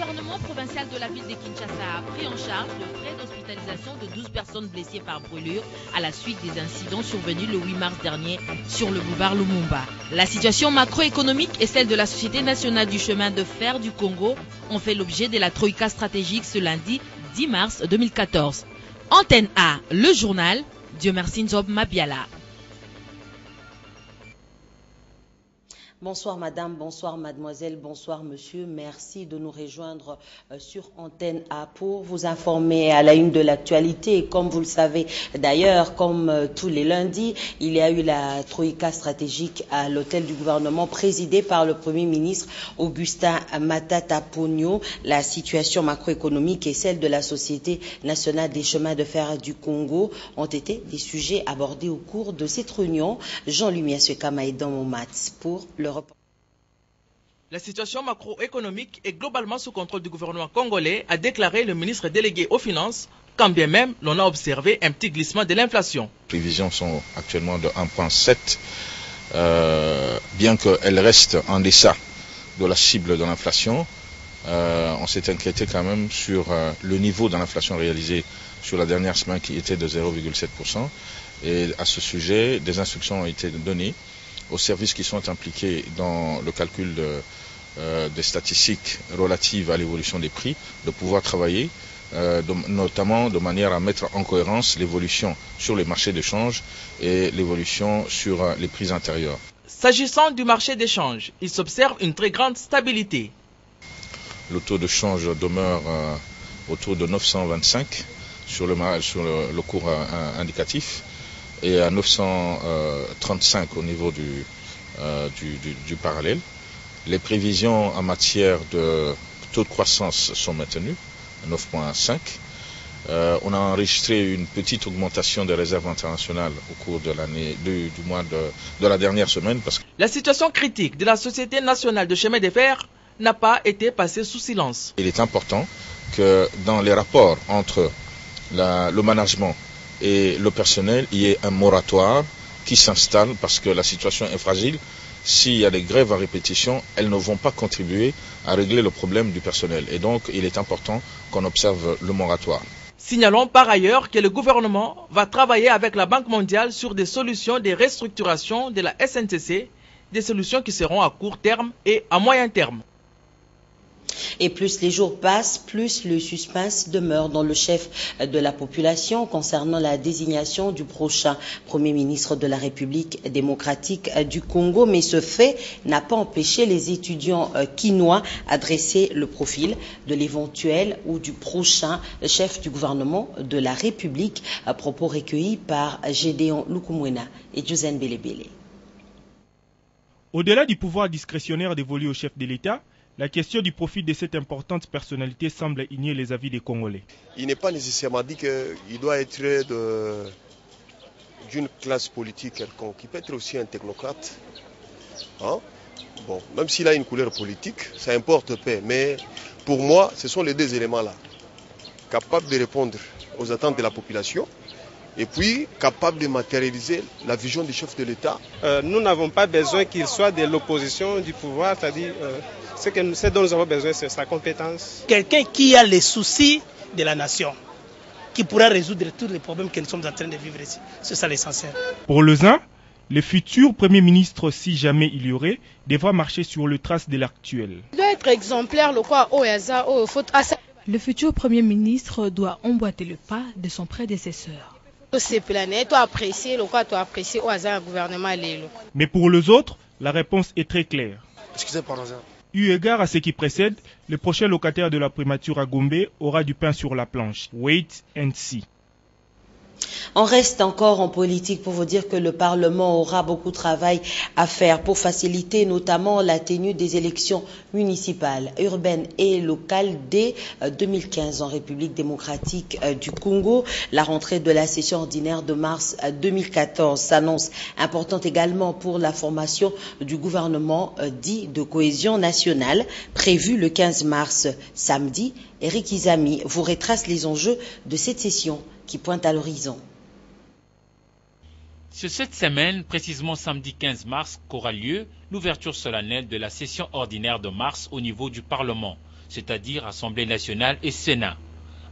gouvernement provincial de la ville de Kinshasa a pris en charge le frais d'hospitalisation de 12 personnes blessées par brûlure à la suite des incidents survenus le 8 mars dernier sur le boulevard Lumumba. La situation macroéconomique et celle de la Société nationale du chemin de fer du Congo ont fait l'objet de la troïka stratégique ce lundi 10 mars 2014. Antenne A, le journal, Dieu merci Nzob Mabiala. Bonsoir madame, bonsoir mademoiselle, bonsoir monsieur. Merci de nous rejoindre sur Antenne A pour vous informer à la une de l'actualité. Et comme vous le savez d'ailleurs, comme tous les lundis, il y a eu la troïka stratégique à l'hôtel du gouvernement présidé par le Premier ministre Augustin Matata Ponyo. La situation macroéconomique et celle de la Société nationale des chemins de fer du Congo ont été des sujets abordés au cours de cette réunion. Jean-Louis Miaswekama est dans mon mat pour le report. La situation macroéconomique est globalement sous contrôle du gouvernement congolais, a déclaré le ministre délégué aux Finances, quand bien même l'on a observé un petit glissement de l'inflation. Les prévisions sont actuellement de 1,7, bien qu'elles restent en deçà de la cible de l'inflation. On s'est inquiété quand même sur le niveau de l'inflation réalisé sur la dernière semaine qui était de 0,7%. Et à ce sujet, des instructions ont été données aux services qui sont impliqués dans le calcul des statistiques relatives à l'évolution des prix, de pouvoir travailler, notamment de manière à mettre en cohérence l'évolution sur les marchés d'échange et l'évolution sur les prix intérieurs. S'agissant du marché d'échange, il s'observe une très grande stabilité. Le taux de change demeure autour de 925 sur le cours indicatif, et à 935 au niveau du parallèle. Les prévisions en matière de taux de croissance sont maintenues, 9,5. On a enregistré une petite augmentation des réserves internationales au cours de l'année, du mois de la dernière semaine. La situation critique de la Société nationale de chemin de fer n'a pas été passée sous silence. Il est important que dans les rapports entre le management et le personnel, il y ait un moratoire qui s'installe parce que la situation est fragile. S'il y a des grèves à répétition, elles ne vont pas contribuer à régler le problème du personnel. Et donc, il est important qu'on observe le moratoire. Signalons par ailleurs que le gouvernement va travailler avec la Banque mondiale sur des solutions de restructuration de la SNCC, des solutions qui seront à court terme et à moyen terme. Et plus les jours passent, plus le suspense demeure dans le chef de la population concernant la désignation du prochain Premier ministre de la République démocratique du Congo. Mais ce fait n'a pas empêché les étudiants quinois à dresser le profil de l'éventuel ou du prochain chef du gouvernement de la République. Propos recueillis par Gédéon Lukumwena et Josène Belebele. Au-delà du pouvoir discrétionnaire dévolu au chef de l'État, la question du profil de cette importante personnalité semble ignorer les avis des Congolais. Il n'est pas nécessairement dit qu'il doit être d'une classe politique quelconque. Il peut être aussi un technocrate. Hein? Bon, même s'il a une couleur politique, ça importe peu. Mais pour moi, ce sont les deux éléments-là. Capables de répondre aux attentes de la population et puis capable de matérialiser la vision du chef de l'État. Nous n'avons pas besoin qu'il soit de l'opposition du pouvoir, c'est-à-dire ce dont nous avons besoin, c'est sa compétence. Quelqu'un qui a les soucis de la nation, qui pourra résoudre tous les problèmes que nous sommes en train de vivre ici. C'est ça l'essentiel. Pour Lausanne, le futur Premier ministre, si jamais il y aurait, devra marcher sur le trace de l'actuel. Il doit être exemplaire, le futur Premier ministre doit emboîter le pas de son prédécesseur. Mais pour les autres, la réponse est très claire. Eu égard à ce qui précède, le prochain locataire de la primature à Gombe aura du pain sur la planche. Wait and see. On reste encore en politique pour vous dire que le Parlement aura beaucoup de travail à faire pour faciliter notamment la tenue des élections municipales, urbaines et locales dès 2015 en République démocratique du Congo. La rentrée de la session ordinaire de mars 2014 s'annonce importante également pour la formation du gouvernement dit de cohésion nationale, prévu le 15 mars samedi. Eric Izami vous retrace les enjeux de cette session qui pointe à l'horizon. C'est cette semaine, précisément samedi 15 mars, qu'aura lieu l'ouverture solennelle de la session ordinaire de mars au niveau du Parlement. c'est-à-dire Assemblée nationale et Sénat.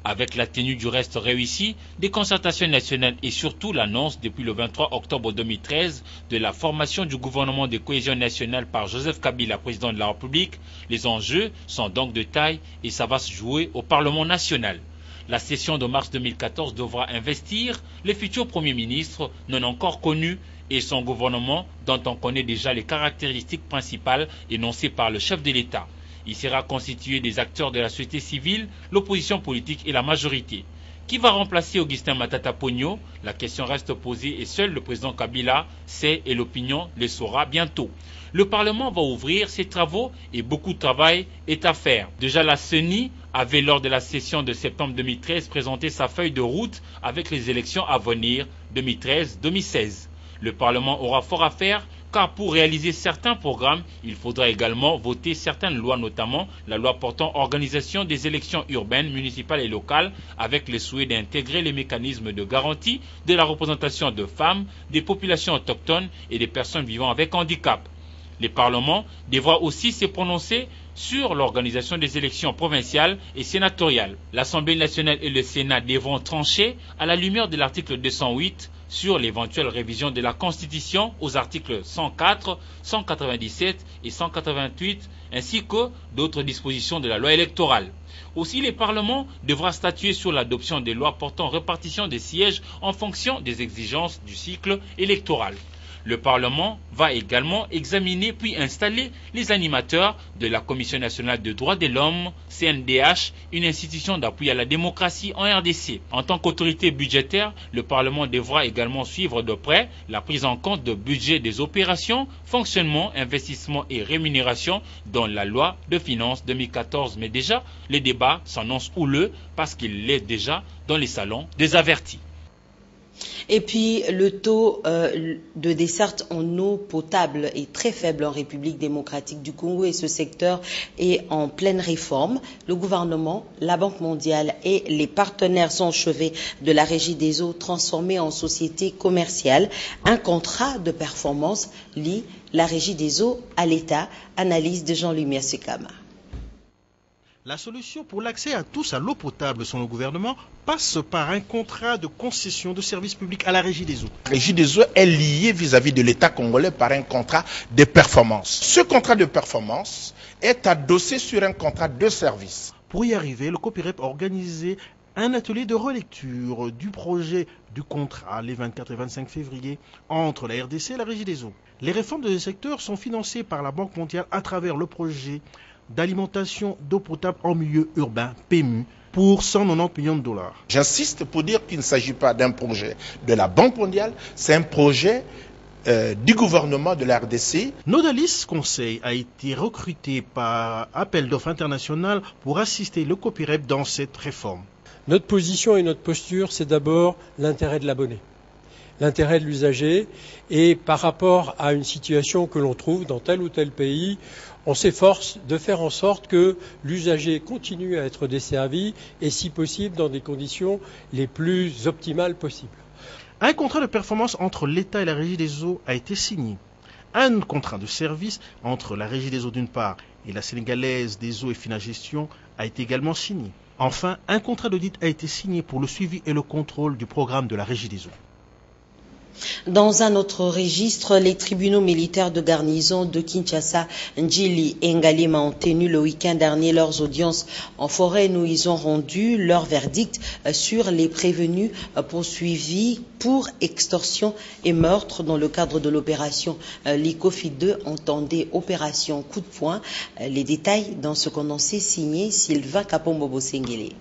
Avec la tenue du reste réussi, des concertations nationales et surtout l'annonce depuis le 23 octobre 2013 de la formation du gouvernement de cohésion nationale par Joseph Kabila, président de la République, les enjeux sont donc de taille et ça va se jouer au Parlement national. La session de mars 2014 devra investir le futur Premier ministre non encore connu et son gouvernement dont on connaît déjà les caractéristiques principales énoncées par le chef de l'État. Il sera constitué des acteurs de la société civile, l'opposition politique et la majorité. Qui va remplacer Augustin Matata Pogno? La question reste posée et seul le président Kabila sait et l'opinion le saura bientôt. Le Parlement va ouvrir ses travaux et beaucoup de travail est à faire. Déjà la CENI avait lors de la session de septembre 2013 présenté sa feuille de route avec les élections à venir 2013-2016. Le Parlement aura fort à faire car pour réaliser certains programmes, il faudra également voter certaines lois, notamment la loi portant organisation des élections urbaines, municipales et locales, avec le souhait d'intégrer les mécanismes de garantie de la représentation de femmes, des populations autochtones et des personnes vivant avec handicap. Le Parlement devra aussi se prononcer sur l'organisation des élections provinciales et sénatoriales. L'Assemblée nationale et le Sénat devront trancher à la lumière de l'article 208 sur l'éventuelle révision de la Constitution aux articles 104, 197 et 188, ainsi que d'autres dispositions de la loi électorale. Aussi, le Parlement devra statuer sur l'adoption des lois portant répartition des sièges en fonction des exigences du cycle électoral. Le Parlement va également examiner puis installer les animateurs de la Commission nationale des droits de l'homme, CNDH, une institution d'appui à la démocratie en RDC. En tant qu'autorité budgétaire, le Parlement devra également suivre de près la prise en compte de budget des opérations, fonctionnement, investissement et rémunération dans la loi de finances 2014. Mais déjà, les débats s'annoncent houleux parce qu'il est déjà dans les salons des avertis. Et puis, le taux de desserte en eau potable est très faible en République démocratique du Congo et ce secteur est en pleine réforme. Le gouvernement, la Banque mondiale et les partenaires sont achevés de la Régie des eaux transformée en société commerciale. Un contrat de performance lie la Régie des eaux à l'État. Analyse de Jean-Lumière Sekama. La solution pour l'accès à tous à l'eau potable selon le gouvernement passe par un contrat de concession de services publics à la Régie des eaux. La Régie des eaux est liée vis-à-vis de l'État congolais par un contrat de performance. Ce contrat de performance est adossé sur un contrat de service. Pour y arriver, le COPIREP a organisé un atelier de relecture du projet du contrat les 24 et 25 février entre la RDC et la Régie des eaux. Les réformes de ce secteur sont financées par la Banque mondiale à travers le projet d'alimentation d'eau potable en milieu urbain, PMU, pour 190 millions de dollars. J'insiste pour dire qu'il ne s'agit pas d'un projet de la Banque mondiale, c'est un projet du gouvernement de la RDC. Nodalis Conseil a été recruté par appel d'offres international pour assister le COPIREP dans cette réforme. Notre position et notre posture, c'est d'abord l'intérêt de l'abonné, l'intérêt de l'usager, et par rapport à une situation que l'on trouve dans tel ou tel pays, on s'efforce de faire en sorte que l'usager continue à être desservi et si possible dans des conditions les plus optimales possibles. Un contrat de performance entre l'État et la Régie des eaux a été signé. Un contrat de service entre la Régie des eaux d'une part et la Sénégalaise des eaux et Finagestion a été également signé. Enfin, un contrat d'audit a été signé pour le suivi et le contrôle du programme de la Régie des eaux. Dans un autre registre, les tribunaux militaires de garnison de Kinshasa, Ndjili et Ngalima ont tenu le week-end dernier leurs audiences en forêt où ils ont rendu leur verdict sur les prévenus poursuivis pour extorsion et meurtre dans le cadre de l'opération Likofi 2, entendez opération coup de poing. Les détails dans ce condensé signé Sylvain Kapombo-Bosengele.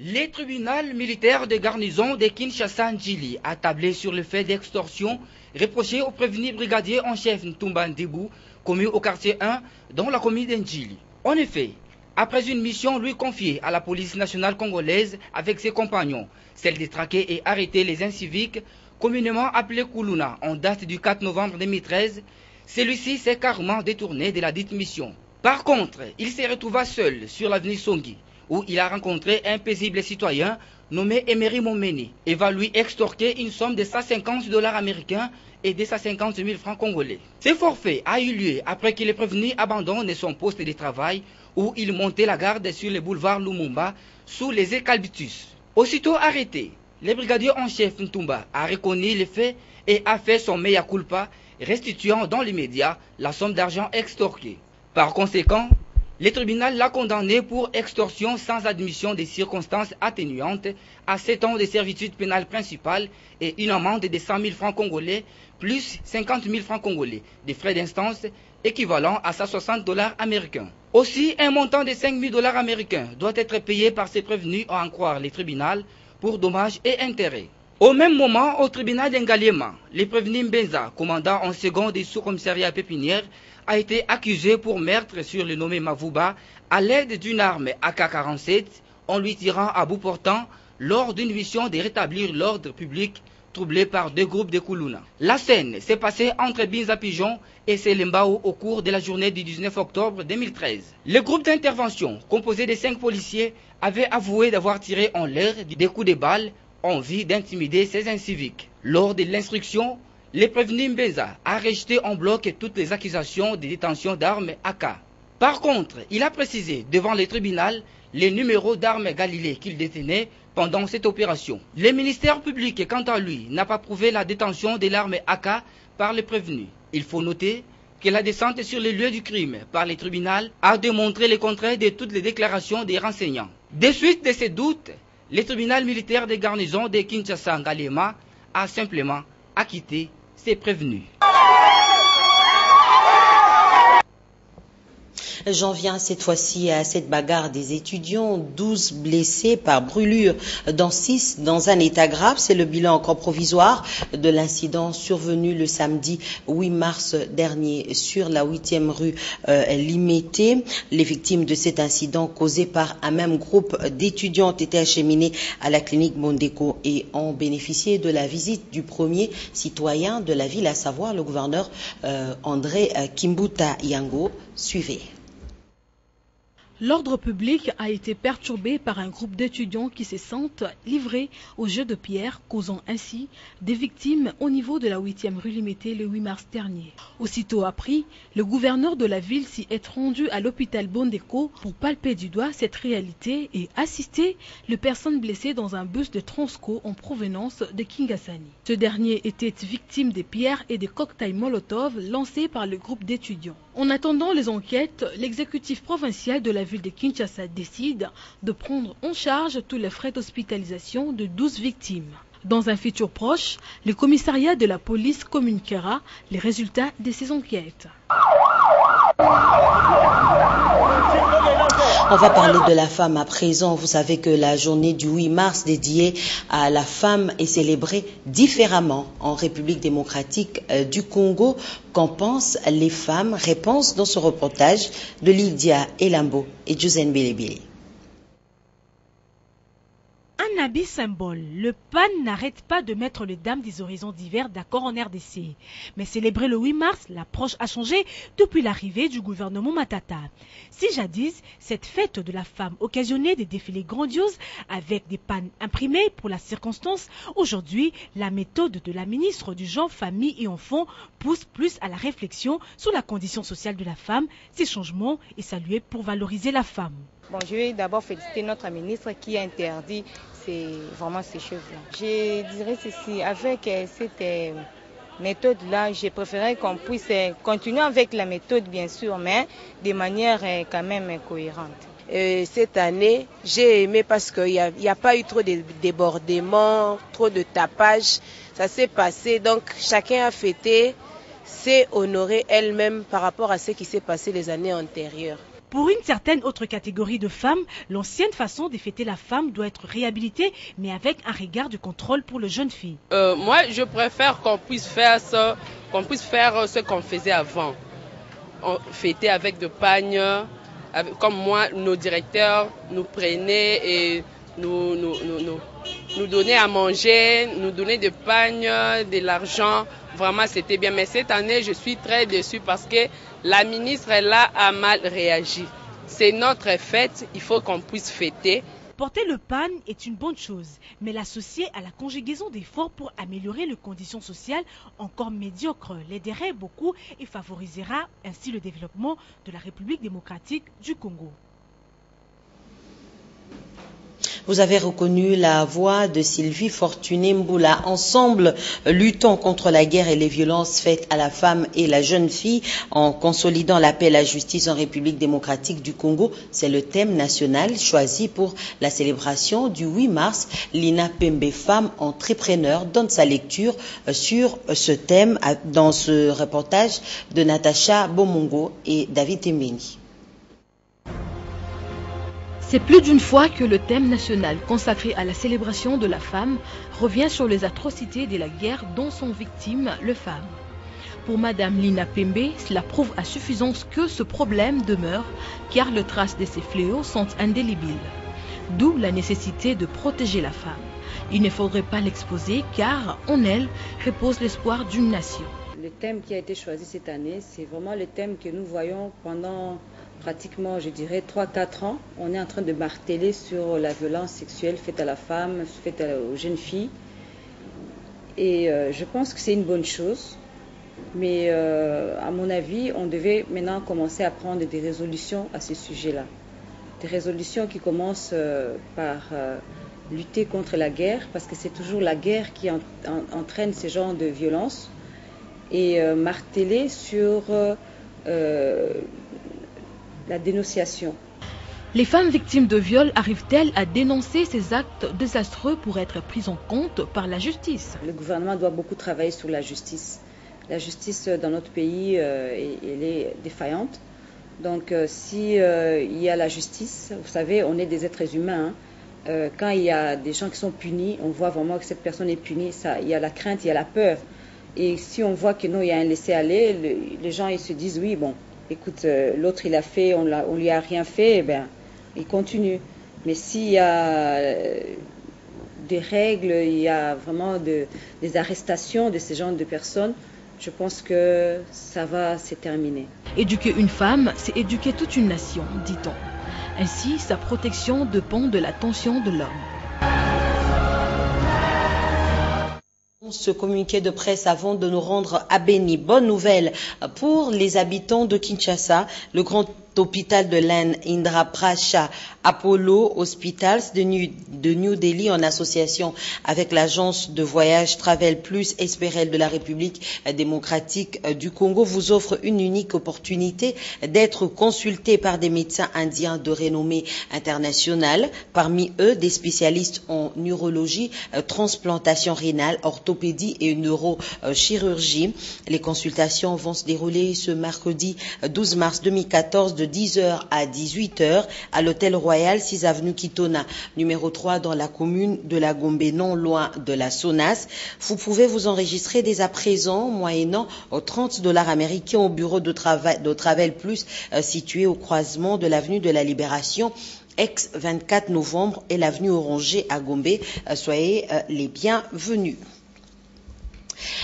Les tribunaux militaires de garnison de Kinshasa-Ndjili a tablé sur le fait d'extorsion reproché au prévenu brigadier en chef Ntumba Ndibou, commis au quartier 1 dans la commune d'Ndjili. En effet, après une mission lui confiée à la police nationale congolaise avec ses compagnons, celle de traquer et arrêter les inciviques, communément appelés Koulouna, en date du 4 novembre 2013, celui-ci s'est carrément détourné de la dite mission. Par contre, il se retrouva seul sur l'avenue Songi, où il a rencontré un paisible citoyen nommé Emery Momeni, et va lui extorquer une somme de 150 $ américains et 250 000 francs congolais. Ce forfait a eu lieu après que le prévenu abandonne son poste de travail où il montait la garde sur le boulevard Lumumba sous les eucalyptus. Aussitôt arrêté, le brigadier en chef Ntumba a reconnu les faits et a fait son mea culpa, restituant dans l'immédiat la somme d'argent extorquée. Par conséquent, le tribunal l'a condamné pour extorsion sans admission des circonstances atténuantes à 7 ans de servitude pénale principale et une amende de 100 000 francs congolais plus 50 000 francs congolais de frais d'instance équivalent à 160 $ américains. Aussi, un montant de 5 000 $ américains doit être payé par ces prévenus à en croire les tribunaux pour dommages et intérêts. Au même moment, au tribunal d'Engaliema, le prévenu Mbenza, commandant en second des sous-commissariats pépinières, a été accusé pour meurtre sur le nommé Mavouba à l'aide d'une arme AK-47 en lui tirant à bout portant lors d'une mission de rétablir l'ordre public troublé par 2 groupes de Koulouna. La scène s'est passée entre Binza Pigeon et Selembao au cours de la journée du 19 octobre 2013. Le groupe d'intervention, composé de 5 policiers, avait avoué d'avoir tiré en l'air des coups de balle en vue d'intimider ces inciviques. Lors de l'instruction, le prévenu Mbenza a rejeté en bloc toutes les accusations de détention d'armes AK. Par contre, il a précisé devant le tribunal les numéros d'armes Galilée qu'il détenait pendant cette opération. Le ministère public, quant à lui, n'a pas prouvé la détention de l'arme AK par le prévenu. Il faut noter que la descente sur les lieux du crime par le tribunal a démontré le contraire de toutes les déclarations des renseignants. De suite de ces doutes, le tribunal militaire des garnisons de Kinshasa-Ngaliema a simplement acquitté ses prévenus. J'en viens cette fois-ci à cette bagarre des étudiants. 12 blessés par brûlure, dans 6 dans un état grave. C'est le bilan encore provisoire de l'incident survenu le samedi 8 mars dernier sur la 8e rue Limété. Les victimes de cet incident causé par un même groupe d'étudiants ont été acheminées à la clinique Mondeko et ont bénéficié de la visite du premier citoyen de la ville, à savoir le gouverneur André Kimbuta Yango. Suivez. L'ordre public a été perturbé par un groupe d'étudiants qui se sentent livrés au jeu de pierre, causant ainsi des victimes au niveau de la 8e rue Limété le 8 mars dernier. Aussitôt appris, le gouverneur de la ville s'y est rendu à l'hôpital Bondeko pour palper du doigt cette réalité et assister les personnes blessées dans un bus de Transco en provenance de Kingasani. Ce dernier était victime des pierres et des cocktails Molotov lancés par le groupe d'étudiants. En attendant les enquêtes, l'exécutif provincial de la ville de Kinshasa décide de prendre en charge tous les frais d'hospitalisation de 12 victimes. Dans un futur proche, le commissariat de la police communiquera les résultats de ces enquêtes. On va parler de la femme à présent. Vous savez que la journée du 8 mars dédiée à la femme est célébrée différemment en République démocratique du Congo. Qu'en pensent les femmes? Réponse dans ce reportage de Lydia Elambo et Josène Belebele. Un habit symbole, le PAN n'arrête pas de mettre les dames des horizons divers d'accord en RDC. Mais célébrer le 8 mars, l'approche a changé depuis l'arrivée du gouvernement Matata. Si jadis, cette fête de la femme occasionnait des défilés grandioses avec des pannes imprimées pour la circonstance, aujourd'hui, la méthode de la ministre du Genre, Famille et Enfants pousse plus à la réflexion sur la condition sociale de la femme. Ces changements est salué pour valoriser la femme. Bon, je vais d'abord féliciter notre ministre qui a interdit vraiment ces choses-là. Je dirais ceci, avec cette méthode-là, je préférerais qu'on puisse continuer avec la méthode, bien sûr, mais de manière quand même cohérente. Cette année, j'ai aimé parce qu'il n'y a pas eu trop de débordements, trop de tapage. Ça s'est passé, donc chacun a fêté, s'est honoré elle-même par rapport à ce qui s'est passé les années antérieures. Pour une certaine autre catégorie de femmes, l'ancienne façon de fêter la femme doit être réhabilitée, mais avec un regard de contrôle pour les jeunes filles. Moi, je préfère qu'on puisse faire ce qu'on faisait avant. On fêtait avec de pagnes, comme moi, nos directeurs nous prenaient et nous donnaient à manger, nous donnaient des pagnes, de l'argent. Vraiment, c'était bien. Mais cette année, je suis très déçue parce que la ministre, là, a mal réagi. C'est notre fête, il faut qu'on puisse fêter. Porter le PAN est une bonne chose, mais l'associer à la conjugaison d'efforts pour améliorer les conditions sociales encore médiocres l'aiderait beaucoup et favorisera ainsi le développement de la République démocratique du Congo. Vous avez reconnu la voix de Sylvie Fortuné Mboula. Ensemble, luttons contre la guerre et les violences faites à la femme et la jeune fille en consolidant la paix et la justice en République démocratique du Congo. C'est le thème national choisi pour la célébration du 8 mars. Lina Pembe, femme entrepreneur, donne sa lecture sur ce thème dans ce reportage de Natacha Bomongo et David Tembeni. C'est plus d'une fois que le thème national consacré à la célébration de la femme revient sur les atrocités de la guerre dont sont victimes les femmes. Pour Madame Lina Pembe, cela prouve à suffisance que ce problème demeure car les traces de ces fléaux sont indélébiles. D'où la nécessité de protéger la femme. Il ne faudrait pas l'exposer car en elle repose l'espoir d'une nation. Le thème qui a été choisi cette année, c'est vraiment le thème que nous voyons pendant pratiquement, je dirais, 3-4 ans. On est en train de marteler sur la violence sexuelle faite à la femme, faite aux jeunes filles. Et je pense que c'est une bonne chose. Mais à mon avis, on devait maintenant commencer à prendre des résolutions à ce sujet-là. Des résolutions qui commencent par lutter contre la guerre, parce que c'est toujours la guerre qui entraîne ce genre de violence. Et marteler sur la dénonciation. Les femmes victimes de viol arrivent-elles à dénoncer ces actes désastreux pour être prises en compte par la justice? Le gouvernement doit beaucoup travailler sur la justice. La justice dans notre pays, elle est défaillante. Donc si il y a la justice, vous savez, on est des êtres humains. Quand il y a des gens qui sont punis, on voit vraiment que cette personne est punie. Il y a la crainte, il y a la peur. Et si on voit que non, il y a un laisser-aller, les gens ils se disent oui, bon, écoute, l'autre il a fait, on lui a rien fait, eh bien, il continue. Mais s'il y a des règles, il y a vraiment des arrestations de ces genres de personnes, je pense que ça va se terminer. Éduquer une femme, c'est éduquer toute une nation, dit-on. Ainsi, sa protection dépend de l'attention de l'homme. Ce communiqué de presse avant de nous rendre à Beni. Bonne nouvelle pour les habitants de Kinshasa. Le grand hôpital de l'Inde, Indraprasha Apollo Hospitals de New Delhi, en association avec l'agence de voyage Travel Plus Espérel de la République démocratique du Congo, vous offre une unique opportunité d'être consulté par des médecins indiens de renommée internationale. Parmi eux, des spécialistes en neurologie, transplantation rénale, orthopédie et neurochirurgie. Les consultations vont se dérouler ce mercredi 12 mars 2014 de 10h à 18h à l'hôtel Royal 6 avenue Kitona, numéro 3 dans la commune de la Gombe, non loin de la Sonas. Vous pouvez vous enregistrer dès à présent, moyennant $30 américains au bureau de Travel Plus situé au croisement de l'avenue de la Libération, ex-24 novembre et l'avenue Oranger à Gombe. Soyez les bienvenus.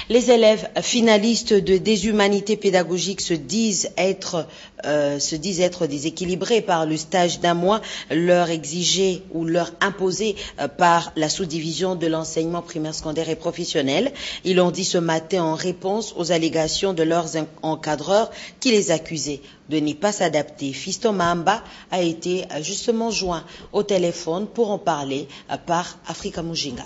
Les élèves finalistes des humanités pédagogiques se disent être déséquilibrés par le stage d'un mois leur exigé ou leur imposé par la sous-division de l'enseignement primaire, secondaire et professionnel. Ils l'ont dit ce matin en réponse aux allégations de leurs encadreurs qui les accusaient de n'y pas s'adapter. Fiston Mahamba a été justement joint au téléphone pour en parler par Africa Mujinga.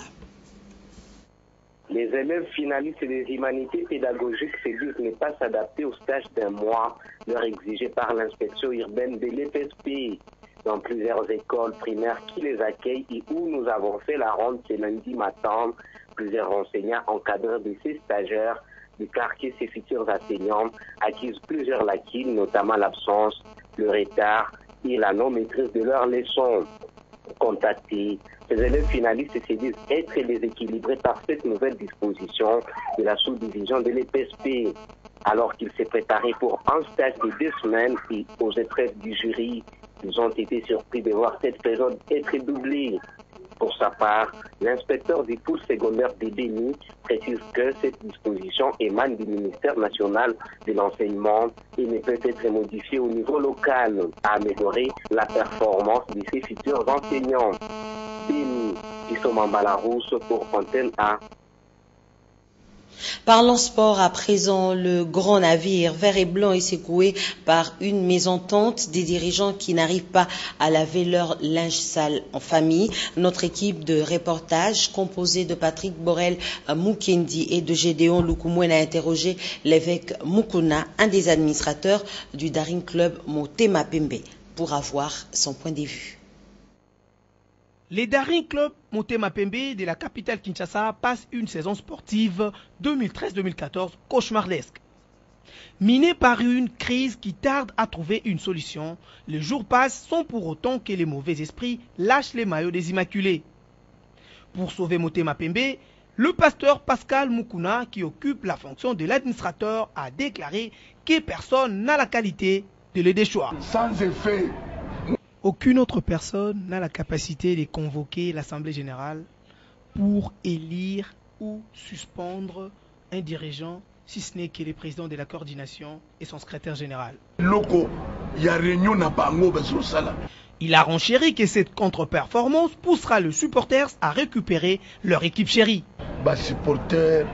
Les élèves finalistes des humanités pédagogiques se disent ne pas s'adapter au stage d'un mois leur exigé par l'inspection urbaine de l'EPSP dans plusieurs écoles primaires qui les accueillent et où nous avons fait la ronde ce lundi matin. Plusieurs enseignants encadreurs de ces stagiaires du quartier, ces futurs enseignants accusent plusieurs lacunes, notamment l'absence, le retard et la non-maîtrise de leurs leçons. Contactés, ces élèves finalistes se disent être déséquilibrés par cette nouvelle disposition de la sous-division de l'EPSP, alors qu'ils s'est préparé pour un stage de 2 semaines et aux épreuves du jury, ils ont été surpris de voir cette période être doublée. Pour sa part, l'inspecteur des pôles secondaires des Béni précise que cette disposition émane du ministère national de l'enseignement et ne peut être modifiée au niveau local à améliorer la performance de ses futurs enseignants. Béni, Isomambala Rousse pour Antenne A. Parlons sport à présent, le grand navire vert et blanc est secoué par une mésentente des dirigeants qui n'arrivent pas à laver leur linge sale en famille. Notre équipe de reportage, composée de Patrick Borel Mukendi et de Gédéon Lukumwen, a interrogé l'évêque Mukuna, un des administrateurs du Daring Club Motema Pembe, pour avoir son point de vue. Les Daring Club Motema Pembe de la capitale Kinshasa passent une saison sportive 2013-2014 cauchemardesque. Minés par une crise qui tarde à trouver une solution, les jours passent sans pour autant que les mauvais esprits lâchent les maillots des Immaculés. Pour sauver Motema Pembe, le pasteur Pascal Mukuna, qui occupe la fonction de l'administrateur, a déclaré que personne n'a la qualité de le déchoir. Sans effet. Aucune autre personne n'a la capacité de convoquer l'Assemblée générale pour élire ou suspendre un dirigeant, si ce n'est que le président de la coordination et son secrétaire général. Il a renchéri que cette contre-performance poussera les supporters à récupérer leur équipe chérie.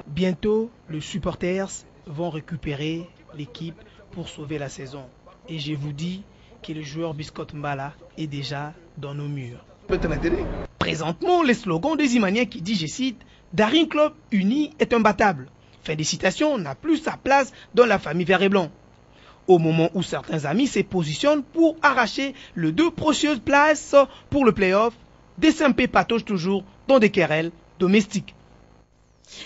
Bientôt, les supporters vont récupérer l'équipe pour sauver la saison. Et je vous dis que le joueur Biscotte Mbala est déjà dans nos murs. Présentement, le slogan des Imaniens qui dit, je cite, « Daring Club uni est imbattable ». Fin de citation, n'a plus sa place dans la famille vert et blanc. Au moment où certains amis se positionnent pour arracher les 2 précieuses places pour le play-off, des SMP patauchent toujours dans des querelles domestiques.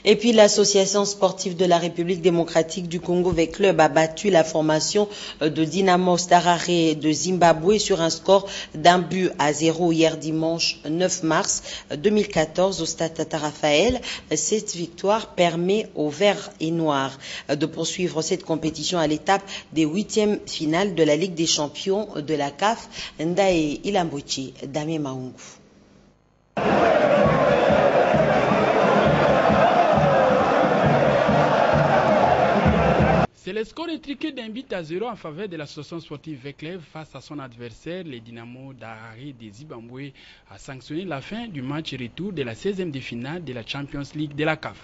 Et puis l'association sportive de la République démocratique du Congo V-Club a battu la formation de Dynamo Starare de Zimbabwe sur un score d'1-0 hier dimanche 9 mars 2014 au stade Tata Raphaël. Cette victoire permet aux Verts et Noirs de poursuivre cette compétition à l'étape des 8e finales de la Ligue des champions de la CAF. Ndae Ilambochi, Damien Maungu. C'est le score étriqué d'1-0 en faveur de l'association sportive V-Club face à son adversaire, les Dynamo d'Harare de Zimbabwe, a sanctionné la fin du match retour de la 16e de finale de la Champions League de la CAF.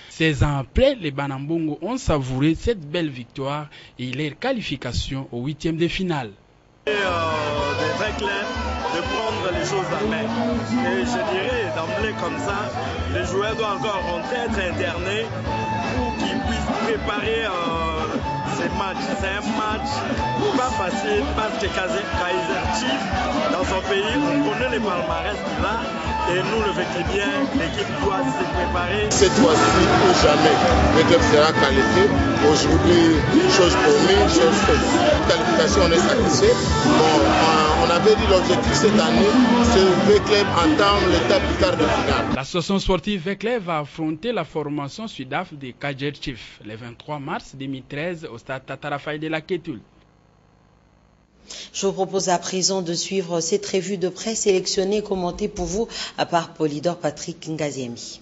16 ans après, les Banambongo ont savouré cette belle victoire et leur qualification au 8e de finale. De V-Club de prendre les choses en main. Et je dirais d'emblée comme ça, les joueurs doivent encore rentrer, être internés pour qu'ils puissent préparer ces matchs. C'est un match pas facile parce que Kaiser Chiefs, dans son pays, on connaît les palmarès qu'il a et nous le Véclébien, l'équipe doit se préparer. Cette fois-ci ou jamais, le club sera qualifié. Aujourd'hui, chose promise, chose faite. Qualification, on est satisfait. Bon, on avait dit l'objectif cette année, c'est que le club entame l'étape du quart de finale. L'association sportive V-Club va affronter la formation Sudaf de Kaiser Chiefs le 23 mars 2013 au stade Tata Raphaël de la Kétul. Je vous propose à présent de suivre cette revue de presse sélectionnée et commentée pour vous par Polydor Patrick Ngaziemi.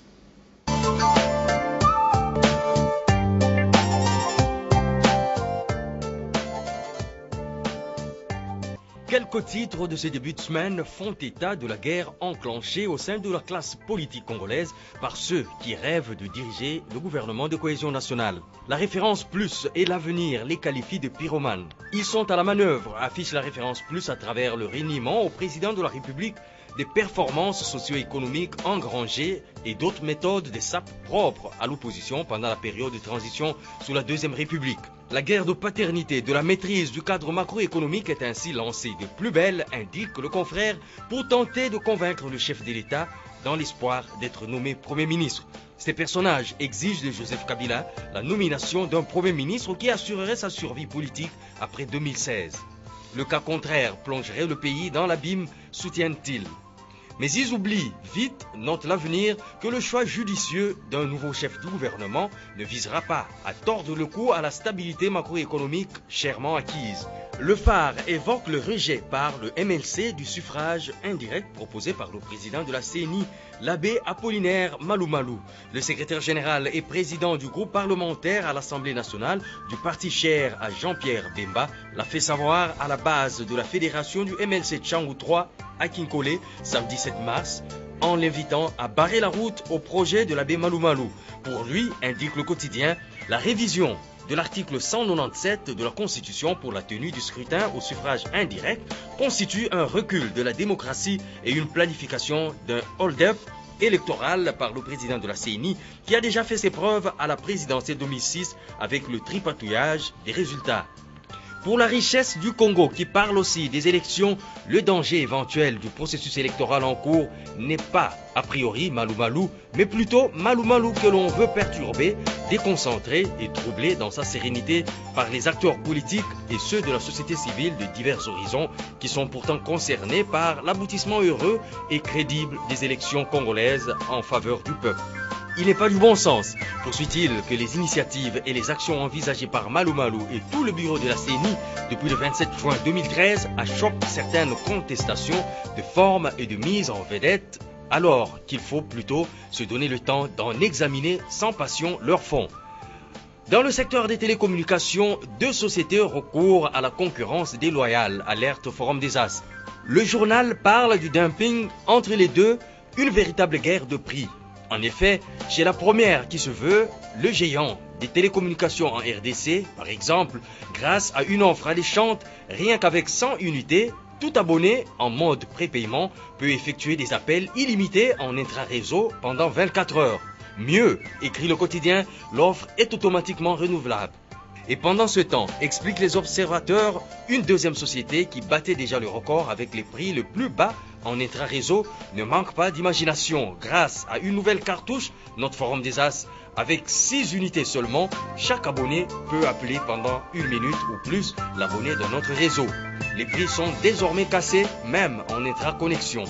Quelques titres de ce début de semaine font état de la guerre enclenchée au sein de la classe politique congolaise par ceux qui rêvent de diriger le gouvernement de cohésion nationale. La référence plus et l'avenir les qualifient de pyromanes. Ils sont à la manœuvre, affiche la référence plus à travers le réuniement au président de la République des performances socio-économiques engrangées et d'autres méthodes de SAP propres à l'opposition pendant la période de transition sous la Deuxième République. La guerre de paternité de la maîtrise du cadre macroéconomique est ainsi lancée de plus belle, indique le confrère, pour tenter de convaincre le chef de l'État dans l'espoir d'être nommé Premier ministre. Ces personnages exigent de Joseph Kabila la nomination d'un Premier ministre qui assurerait sa survie politique après 2016. Le cas contraire plongerait le pays dans l'abîme, soutiennent-ils. Mais ils oublient vite, note l'avenir, que le choix judicieux d'un nouveau chef du gouvernement ne visera pas à tordre le cou à la stabilité macroéconomique chèrement acquise. Le phare évoque le rejet par le MLC du suffrage indirect proposé par le président de la CENI, l'abbé Apollinaire Malou. Le secrétaire général et président du groupe parlementaire à l'Assemblée nationale du parti cher à Jean-Pierre Bemba l'a fait savoir à la base de la fédération du MLC Tchangou 3 à Kinkole, samedi 7 mars, en l'invitant à barrer la route au projet de l'abbé Malou. Pour lui, indique le quotidien, la révision de l'article 197 de la Constitution pour la tenue du scrutin au suffrage indirect constitue un recul de la démocratie et une planification d'un hold-up électoral par le président de la CENI qui a déjà fait ses preuves à la présidentielle 2006 avec le tripatouillage des résultats. Pour la richesse du Congo, qui parle aussi des élections, le danger éventuel du processus électoral en cours n'est pas a priori Malou, mais plutôt Malou que l'on veut perturber, déconcentrer et troubler dans sa sérénité par les acteurs politiques et ceux de la société civile de divers horizons qui sont pourtant concernés par l'aboutissement heureux et crédible des élections congolaises en faveur du peuple. Il n'est pas du bon sens, poursuit-il, que les initiatives et les actions envisagées par Malou et tout le bureau de la CENI depuis le 27 juin 2013 achoppent certaines contestations de forme et de mise en vedette, alors qu'il faut plutôt se donner le temps d'en examiner sans passion leur fond. Dans le secteur des télécommunications, deux sociétés recourent à la concurrence déloyale, alerte Forum des As. Le journal parle du dumping entre les deux, une véritable guerre de prix. En effet, chez la première qui se veut, le géant des télécommunications en RDC, par exemple, grâce à une offre alléchante, rien qu'avec 100 unités, tout abonné en mode prépaiement peut effectuer des appels illimités en intra-réseau pendant 24 heures. Mieux, écrit le quotidien, l'offre est automatiquement renouvelable. Et pendant ce temps, expliquent les observateurs, une deuxième société qui battait déjà le record avec les prix le plus bas en intra-réseau ne manque pas d'imagination. Grâce à une nouvelle cartouche, notre Forum des As, avec 6 unités seulement, chaque abonné peut appeler pendant 1 minute ou plus l'abonné de notre réseau. Les prix sont désormais cassés, même en intraconnexion.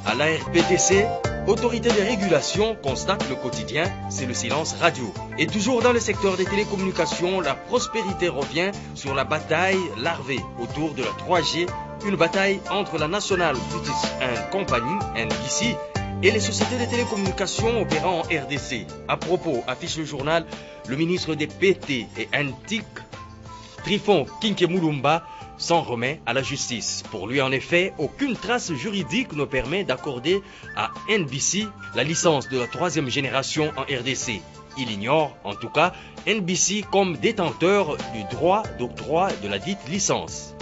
À la RPTC, Autorité de régulation, constate le quotidien, c'est le silence radio. Et toujours dans le secteur des télécommunications, la prospérité revient sur la bataille larvée autour de la 3G, une bataille entre la National Broadcasting Company, NBC, et les sociétés de télécommunications opérant en RDC. À propos, affiche le journal, le ministre des PT et NTIC, Trifon Kinkemulumba, s'en remet à la justice. Pour lui, en effet, aucune trace juridique ne permet d'accorder à NBC la licence de la 3e génération en RDC. Il ignore, en tout cas, NBC comme détenteur du droit d'octroi de la dite licence.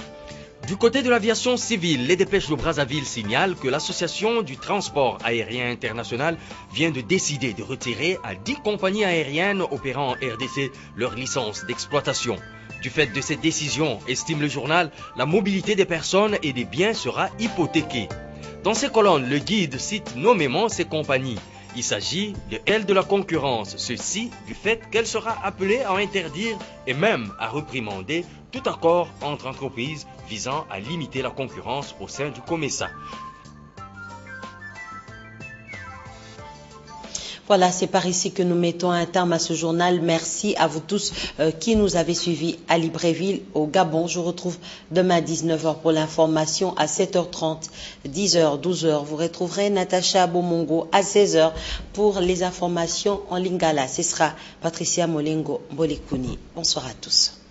Du côté de l'aviation civile, les dépêches de Brazzaville signalent que l'Association du transport aérien international vient de décider de retirer à 10 compagnies aériennes opérant en RDC leur licence d'exploitation. Du fait de cette décision, estime le journal, la mobilité des personnes et des biens sera hypothéquée. Dans ces colonnes, le guide cite nommément ces compagnies. Il s'agit de elle de la concurrence, ceci du fait qu'elle sera appelée à interdire et même à réprimander tout accord entre entreprises visant à limiter la concurrence au sein du COMESA. Voilà, c'est par ici que nous mettons un terme à ce journal. Merci à vous tous qui nous avez suivis à Libreville, au Gabon. Je vous retrouve demain à 19h pour l'information, à 7h30, 10h, 12h. Vous retrouverez Natacha Bomongo à 16h pour les informations en Lingala. Ce sera Patricia Molengo Bolekuni. Bonsoir à tous.